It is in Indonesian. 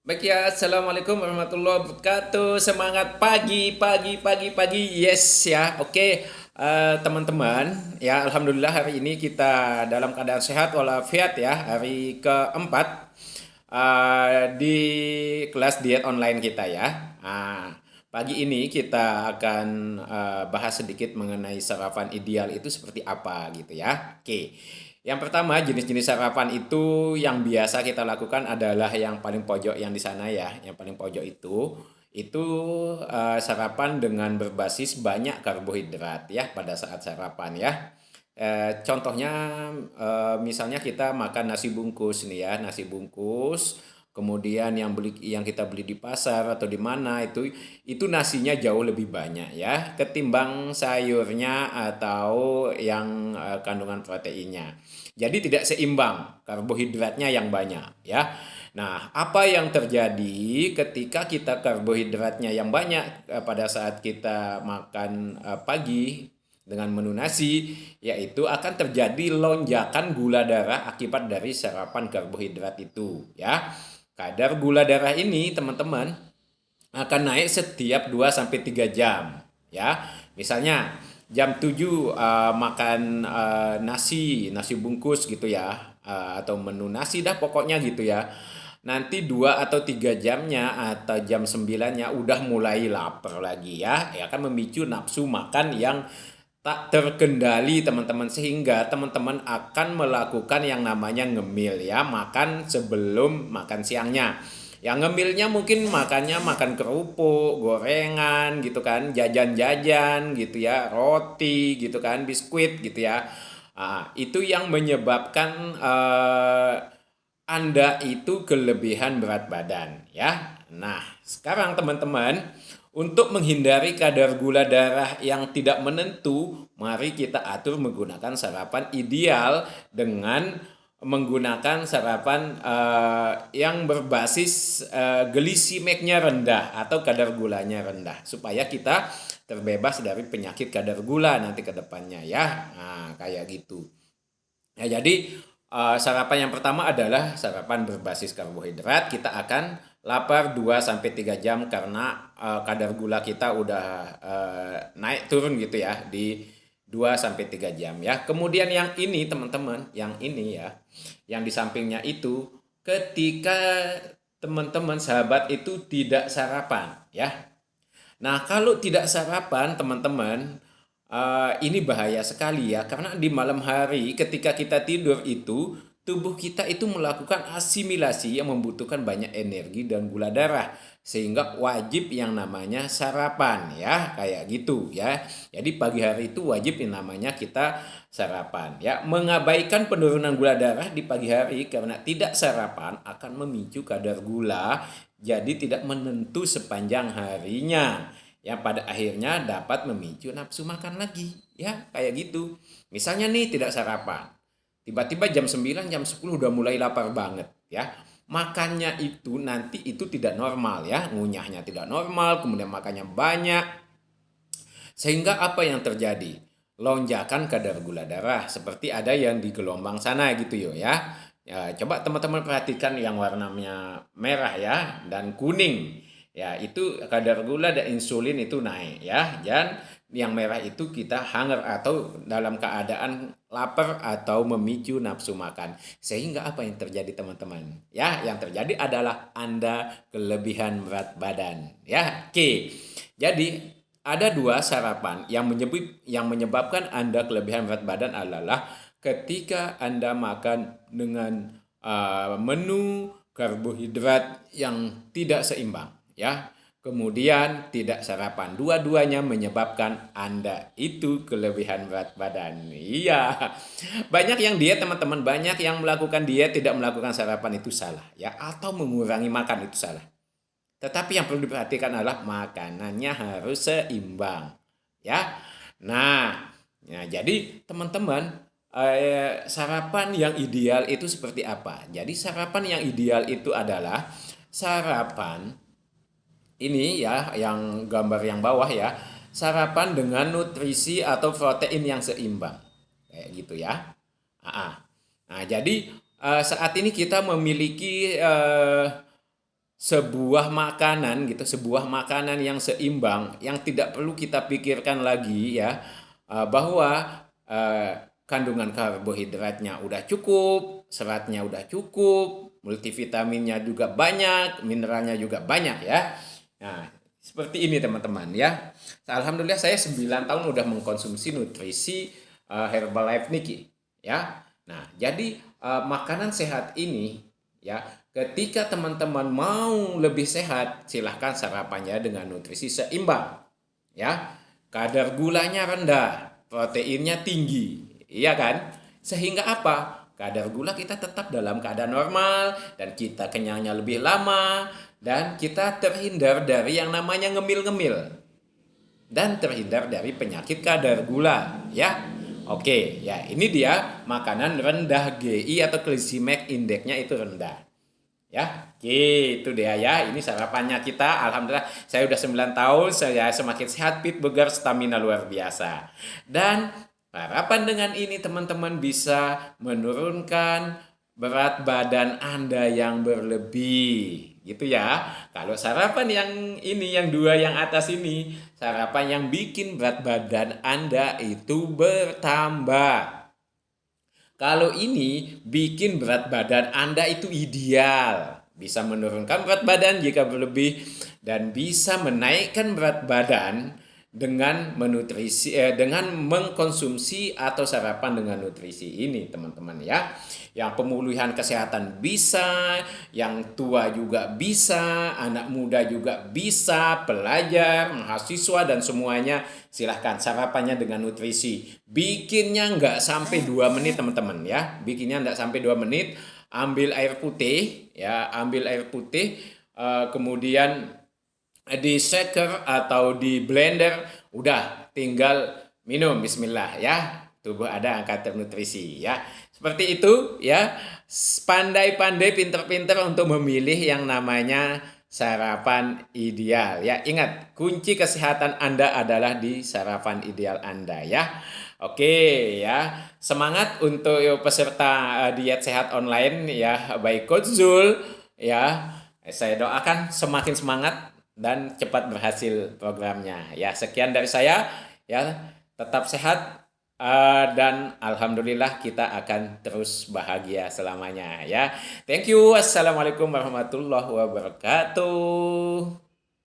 Baik ya, Assalamualaikum warahmatullahi wabarakatuh. Semangat pagi, pagi, pagi, pagi. Yes ya, oke. Teman-teman, ya Alhamdulillah hari ini kita dalam keadaan sehat walafiat ya. Hari keempat di kelas diet online kita ya. Pagi ini kita akan bahas sedikit mengenai sarapan ideal itu seperti apa gitu ya. Oke. Yang pertama, jenis-jenis sarapan itu yang biasa kita lakukan adalah yang paling pojok yang di sana ya. Yang paling pojok itu sarapan dengan berbasis banyak karbohidrat ya pada saat sarapan ya. Contohnya misalnya kita makan nasi bungkus nih ya, nasi bungkus. Kemudian yang kita beli di pasar atau di mana itu nasinya jauh lebih banyak ya ketimbang sayurnya atau yang kandungan proteinnya. Jadi tidak seimbang, karbohidratnya yang banyak ya. Nah, apa yang terjadi ketika kita karbohidratnya yang banyak pada saat kita makan pagi dengan menu nasi, yaitu akan terjadi lonjakan gula darah akibat dari sarapan karbohidrat itu ya. Kadar gula darah ini teman-teman akan naik setiap 2 sampai 3 jam ya. Misalnya jam 7 makan nasi bungkus gitu ya, atau menu nasi dah pokoknya gitu ya. Nanti 2 atau 3 jamnya atau jam 9-nya udah mulai lapar lagi ya. Ya kan memicu nafsu makan yang tak terkendali teman-teman, sehingga teman-teman akan melakukan yang namanya ngemil ya, makan sebelum makan siangnya. Yang ngemilnya mungkin makan kerupuk, gorengan gitu kan, jajan-jajan gitu ya, roti gitu kan, biskuit gitu ya. Itu yang menyebabkan Anda itu kelebihan berat badan ya. Nah, sekarang teman-teman, untuk menghindari kadar gula darah yang tidak menentu, mari kita atur menggunakan sarapan ideal dengan menggunakan sarapan yang berbasis glisemiknya rendah atau kadar gulanya rendah supaya kita terbebas dari penyakit kadar gula nanti ke depannya ya. Nah, kayak gitu. Ya, jadi sarapan yang pertama adalah sarapan berbasis karbohidrat. Kita akan lapar 2 sampai 3 jam karena kadar gula kita udah naik turun gitu ya di 2 sampai 3 jam ya. Kemudian yang ini teman-teman, yang ini ya, yang di sampingnya itu ketika teman-teman sahabat itu tidak sarapan ya. Nah, kalau tidak sarapan, teman-teman, ini bahaya sekali ya, karena di malam hari ketika kita tidur itu, tubuh kita itu melakukan asimilasi yang membutuhkan banyak energi dan gula darah, sehingga wajib yang namanya sarapan ya, kayak gitu ya. Jadi pagi hari itu wajib yang namanya kita sarapan ya. Mengabaikan penurunan gula darah di pagi hari karena tidak sarapan akan memicu kadar gula jadi tidak menentu sepanjang harinya yang pada akhirnya dapat memicu nafsu makan lagi ya, kayak gitu. Misalnya nih tidak sarapan, tiba-tiba jam 9 jam 10 udah mulai lapar banget ya, makannya itu nanti itu tidak normal ya, ngunyahnya tidak normal, kemudian makannya banyak, sehingga apa yang terjadi? Lonjakan kadar gula darah seperti ada yang di gelombang sana gitu yo ya. Ya, coba teman-teman perhatikan yang warnanya merah ya dan kuning. Ya, itu kadar gula dan insulin itu naik ya. Dan yang merah itu kita hunger atau dalam keadaan lapar atau memicu nafsu makan. Sehingga apa yang terjadi teman-teman? Ya, yang terjadi adalah Anda kelebihan berat badan. Ya, oke. Jadi ada dua sarapan yang menyebabkan Anda kelebihan berat badan adalah ketika Anda makan dengan menu karbohidrat yang tidak seimbang ya. Kemudian tidak sarapan. Dua-duanya menyebabkan Anda itu kelebihan berat badan. Iya. Banyak yang diet teman-teman, banyak yang melakukan diet tidak melakukan sarapan itu salah ya, atau mengurangi makan itu salah. Tetapi yang perlu diperhatikan adalah makanannya harus seimbang, ya. Nah, ya, jadi teman-teman, sarapan yang ideal itu seperti apa? Jadi sarapan yang ideal itu adalah sarapan ini ya, yang gambar yang bawah ya, sarapan dengan nutrisi atau protein yang seimbang, kayak gitu ya. Nah, jadi saat ini kita memiliki sebuah makanan gitu, sebuah makanan yang seimbang, yang tidak perlu kita pikirkan lagi ya, bahwa kandungan karbohidratnya udah cukup, seratnya udah cukup, multivitaminnya juga banyak, mineralnya juga banyak ya. Nah, seperti ini teman-teman ya. Alhamdulillah saya 9 tahun udah mengkonsumsi nutrisi Herbalife Niki ya. Nah, jadi makanan sehat ini ya, ketika teman-teman mau lebih sehat, silahkan sarapannya dengan nutrisi seimbang ya. Kadar gulanya rendah, proteinnya tinggi, iya kan? Sehingga apa? Kadar gula kita tetap dalam keadaan normal dan kita kenyangnya lebih lama dan kita terhindar dari yang namanya ngemil-ngemil dan terhindar dari penyakit kadar gula ya. Oke, ya ini dia makanan rendah GI atau glycemic index-nya itu rendah. Ya, gitu dia ya. Ini sarapannya kita. Alhamdulillah saya udah 9 tahun, saya semakin sehat, fit, bugar, stamina luar biasa. Dan harapan dengan ini teman-teman bisa menurunkan berat badan Anda yang berlebih. Gitu ya. Kalau sarapan yang ini, yang dua yang atas ini, sarapan yang bikin berat badan Anda itu bertambah. Kalau ini bikin berat badan Anda itu ideal. Bisa menurunkan berat badan jika berlebih dan bisa menaikkan berat badan dengan dengan mengkonsumsi atau sarapan dengan nutrisi ini teman-teman ya. Yang pemulihan kesehatan bisa, yang tua juga bisa, anak muda juga bisa, pelajar, mahasiswa dan semuanya silahkan sarapannya dengan nutrisi. Bikinnya nggak sampai 2 menit teman-teman ya. Bikinnya nggak sampai 2 menit. Ambil air putih ya, ambil air putih, kemudian di shaker atau di blender, udah tinggal minum bismillah ya. Tubuh ada angka ternutrisi ya. Seperti itu ya. Pandai-pandai pinter-pinter untuk memilih yang namanya sarapan ideal ya. Ingat, kunci kesehatan Anda adalah di sarapan ideal Anda ya. Oke ya. Semangat untuk peserta diet sehat online ya, baik Coach Zul ya. Saya doakan semakin semangat dan cepat berhasil programnya. Ya, sekian dari saya ya. Tetap sehat dan alhamdulillah kita akan terus bahagia selamanya ya. Thank you. Wassalamualaikum warahmatullahi wabarakatuh.